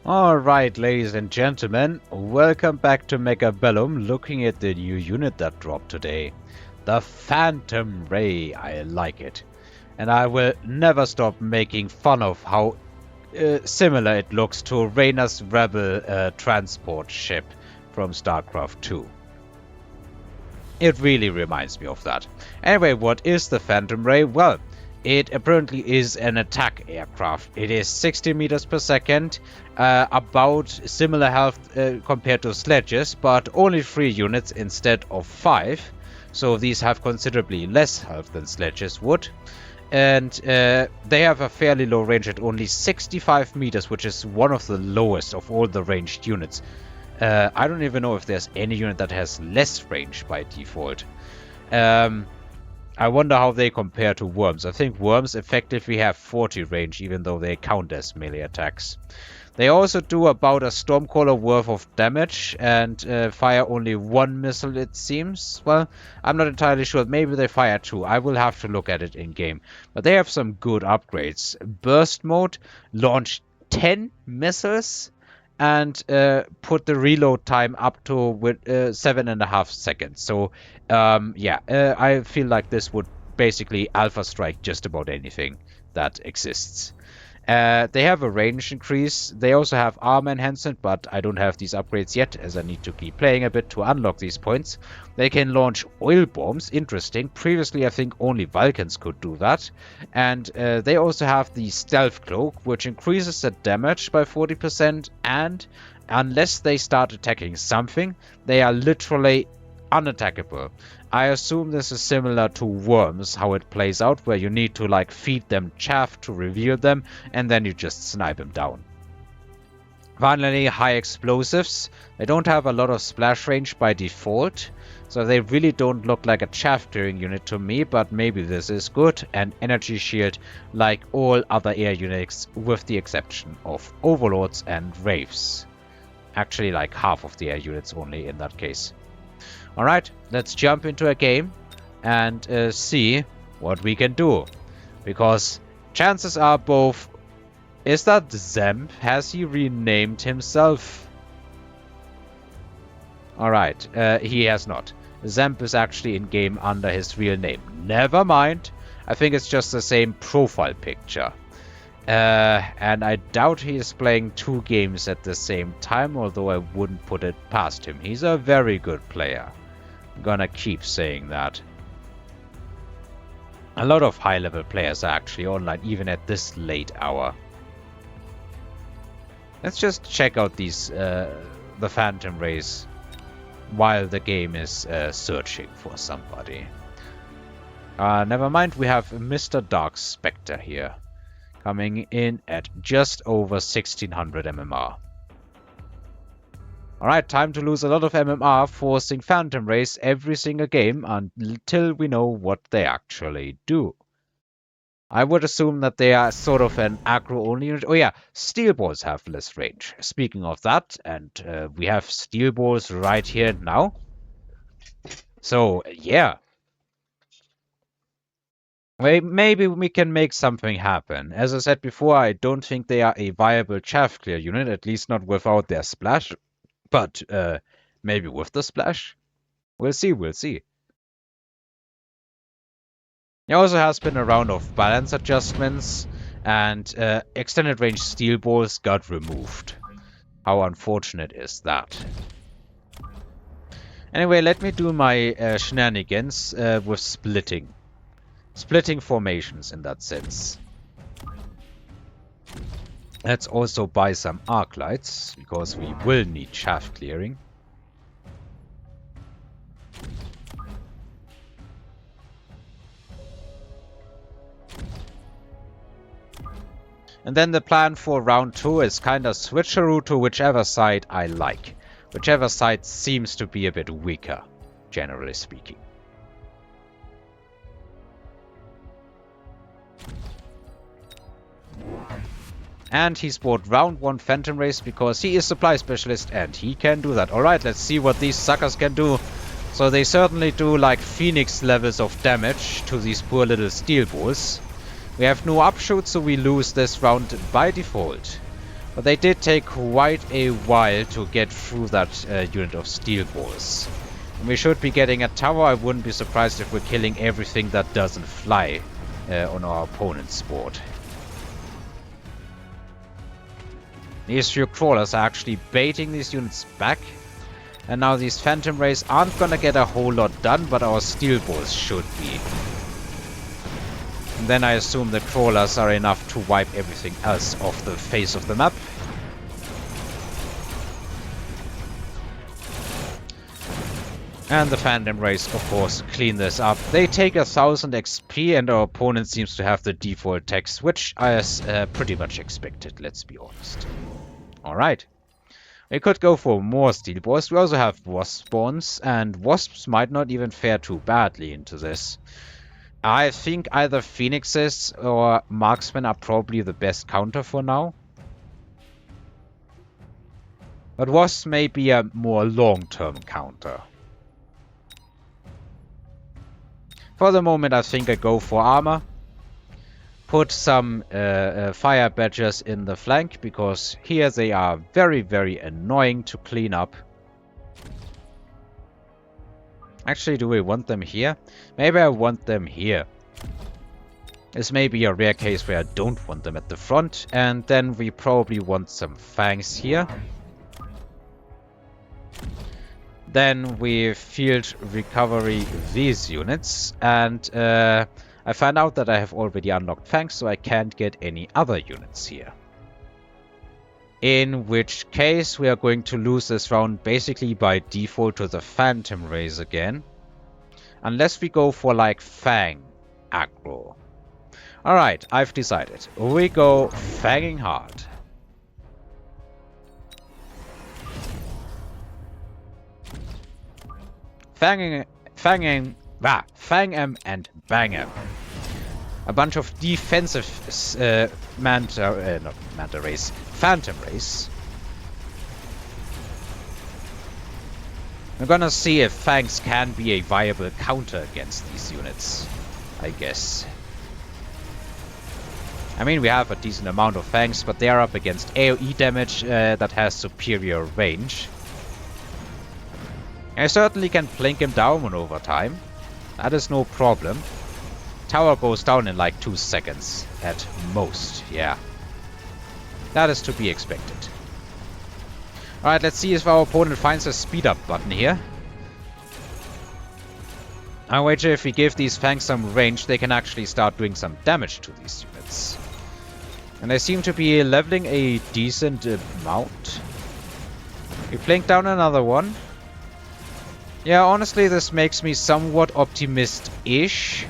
Alright, ladies and gentlemen, welcome back to Mechabellum, looking at the new unit that dropped today. The Phantom Ray, I like it. And I will never stop making fun of how similar it looks to Rayna's Rebel transport ship from StarCraft 2. It really reminds me of that. Anyway, what is the Phantom Ray? Well, it apparently is an attack aircraft. It is 60 meters per second, about similar health compared to sledges, but only 3 units instead of 5. So these have considerably less health than sledges would. And they have a fairly low range at only 65 meters, which is one of the lowest of all the ranged units. I don't even know if there's any unit that has less range by default. I wonder how they compare to worms. I think worms effectively have 40 range, even though they count as melee attacks. They also do about a Stormcaller worth of damage and fire only 1 missile, it seems. Well, I'm not entirely sure. Maybe they fire 2. I will have to look at it in game. But they have some good upgrades. Burst mode, launch 10 missiles, and put the reload time up to 7.5 seconds. So, I feel like this would basically alpha strike just about anything that exists. They have a range increase. They also have armor enhancement, but I don't have these upgrades yet, as I need to keep playing a bit to unlock these points. They can launch oil bombs. Interesting. Previously, I think only Vulcans could do that. And they also have the stealth cloak, which increases the damage by 40%. And unless they start attacking something, they are literally unattackable. I assume this is similar to worms, how it plays out, where you need to like feed them chaff to reveal them, and then you just snipe them down. Finally, high explosives. They don't have a lot of splash range by default, so they really don't look like a chaff clearing unit to me, but maybe this is good. And energy shield like all other air units, with the exception of overlords and wraiths. Actually, like half of the air units only in that case. Alright, let's jump into a game and see what we can do. Because chances are both... Is that Zemp? Has he renamed himself? Alright, he has not. Zemp is actually in game under his real name. Never mind. I think it's just the same profile picture. And I doubt he is playing 2 games at the same time, although I wouldn't put it past him. He's a very good player. I'm gonna keep saying that. A lot of high-level players are actually online, even at this late hour. Let's just check out these the Phantom Rays while the game is searching for somebody. Never mind, we have Mr. Dark Spectre here, coming in at just over 1600 MMR. Alright, time to lose a lot of MMR, forcing Phantom Rays every single game until we know what they actually do. I would assume that they are sort of an aggro-only unit. Oh yeah, steel balls have less range. Speaking of that, and we have steel balls right here now. So, yeah. Maybe we can make something happen. As I said before, I don't think they are a viable chaff clear unit, at least not without their splash. But maybe with the splash? We'll see, we'll see. There also has been a round of balance adjustments, and extended range steel balls got removed. How unfortunate is that? Anyway, let me do my shenanigans with splitting. Splitting formations in that sense. Let's also buy some arc lights, because we will need chaff clearing. And then the plan for round 2 is kinda switcheroo to whichever side I like. Whichever side seems to be a bit weaker, generally speaking. And he's bought round 1 Phantom Race because he is supply specialist and he can do that. Alright, let's see what these suckers can do. So they certainly do like Phoenix levels of damage to these poor little steel balls. We have no upshoot, so we lose this round by default. But they did take quite a while to get through that unit of steel balls. And we should be getting a tower. I wouldn't be surprised if we're killing everything that doesn't fly on our opponent's board. These few crawlers are actually baiting these units back. And now these phantom rays aren't gonna get a whole lot done, but our steel balls should be. And then I assume the crawlers are enough to wipe everything else off the face of the map. And the phantom rays, of course, clean this up. They take 1000 XP and our opponent seems to have the default text, which I pretty much expected, let's be honest. Alright. We could go for more steel balls. We also have wasp spawns, and wasps might not even fare too badly into this. I think either phoenixes or marksmen are probably the best counter for now. But wasps may be a more long-term counter. For the moment, I think I go for armor. Put some fire badgers in the flank, because here they are very, very annoying to clean up. Actually, do we want them here? Maybe I want them here. This may be a rare case where I don't want them at the front. And then we probably want some fangs here. Then we field recovery these units. And I find out that I have already unlocked fangs, so I can't get any other units here. In which case we are going to lose this round basically by default to the phantom rays again. Unless we go for like fang aggro. Alright, I've decided. We go fanging hard. Fang em and bang em. A bunch of defensive phantom rays. We're gonna see if fangs can be a viable counter against these units, I guess. I mean, we have a decent amount of fangs, but they are up against AoE damage that has superior range. I certainly can plink him down over time. That is no problem. Tower goes down in like 2 seconds at most, yeah. That is to be expected. Alright, let's see if our opponent finds a speed up button here. I wager if we give these fangs some range, they can actually start doing some damage to these units. And they seem to be leveling a decent amount. We plink down another one. Yeah, honestly, this makes me somewhat optimist-ish.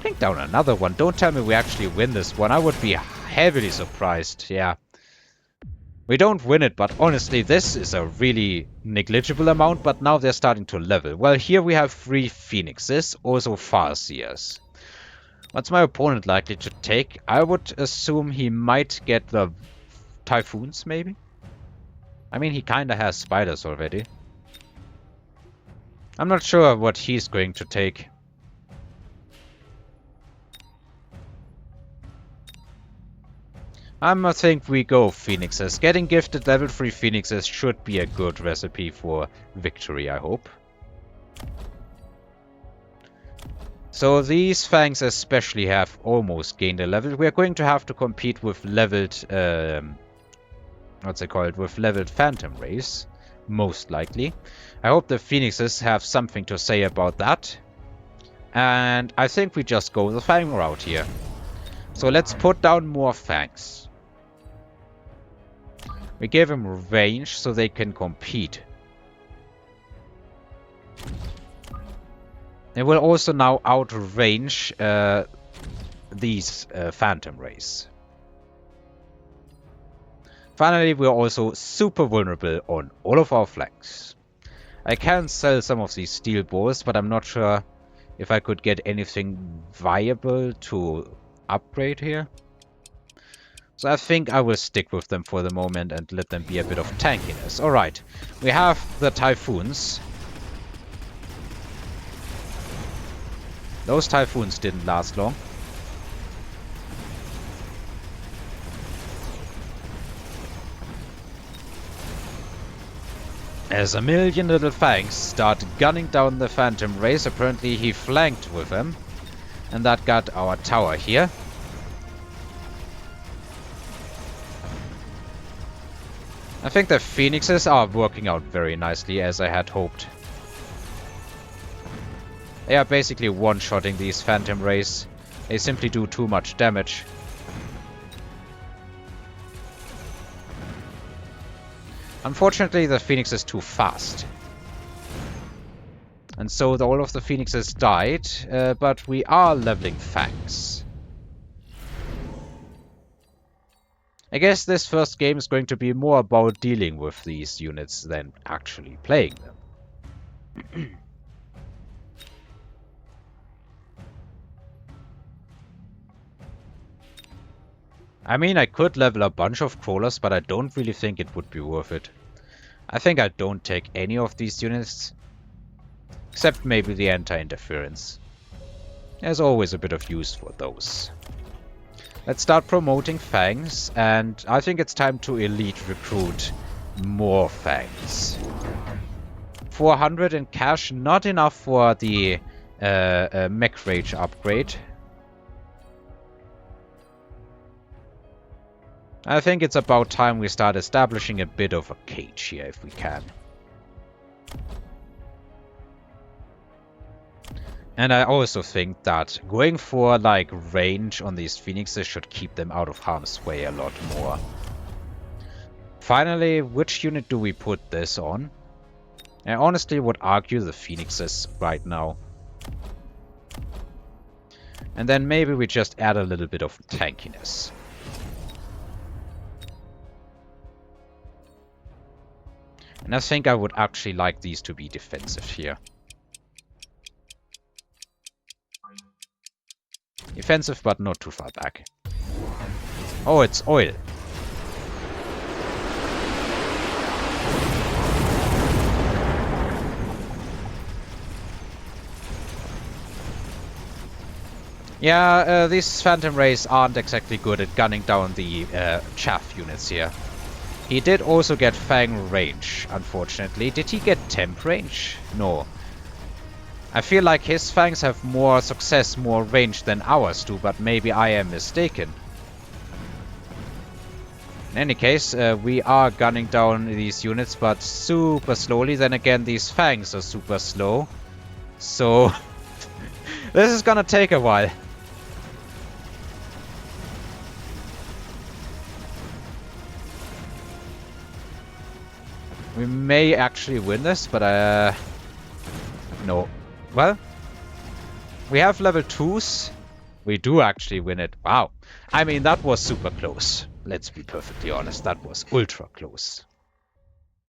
Plink down another one. Don't tell me we actually win this one. I would be heavily surprised, yeah. We don't win it, but honestly, this is a really negligible amount, but now they're starting to level. Well, here we have 3 phoenixes, also farseers. What's my opponent likely to take? I would assume he might get the typhoons, maybe? I mean, he kinda has spiders already. I'm not sure what he's going to take. I think we go phoenixes. Getting gifted level 3 phoenixes should be a good recipe for victory, I hope. So these fangs especially have almost gained a level. We are going to have to compete with leveled... what's it called? With leveled phantom rays. Most likely. I hope the phoenixes have something to say about that. And I think we just go the fang route here. So let's put down more fangs. We give them range so they can compete. They will also now outrange these phantom rays. Finally, we are also super vulnerable on all of our flanks. I can sell some of these steel balls, but I'm not sure if I could get anything viable to upgrade here. So I think I will stick with them for the moment and let them be a bit of tankiness. Alright, we have the typhoons. Those typhoons didn't last long. As a million little fangs start gunning down the Phantom Race. Apparently he flanked with them. And that got our tower here. I think the Phoenixes are working out very nicely, as I had hoped. They are basically one-shotting these Phantom Rays. They simply do too much damage. Unfortunately, the Phoenix is too fast. And so all of the Phoenixes died, but we are leveling Fangs. I guess this first game is going to be more about dealing with these units than actually playing them. I mean, I could level a bunch of crawlers, but I don't really think it would be worth it. I think I don't take any of these units, except maybe the anti-interference. There's always a bit of use for those. Let's start promoting Fangs, and I think it's time to elite recruit more Fangs. 400 in cash, not enough for the mech rage upgrade. I think it's about time we start establishing a bit of a cage here, if we can. And I also think that going for, like, range on these Phoenixes should keep them out of harm's way a lot more. Finally, which unit do we put this on? I honestly would argue the Phoenixes right now. And then maybe we just add a little bit of tankiness. And I think I would actually like these to be defensive here. Defensive, but not too far back. Oh, it's oil. Yeah, these Phantom Rays aren't exactly good at gunning down the chaff units here. He did also get Fang range, unfortunately. Did he get temp range? No. I feel like his Fangs have more success, more range than ours do, but maybe I am mistaken. In any case, we are gunning down these units, but super slowly. Then again, these Fangs are super slow. So, this is gonna take a while. We may actually win this, but no. Well, we have level 2s. We do actually win it. Wow. I mean, that was super close. Let's be perfectly honest. That was ultra close.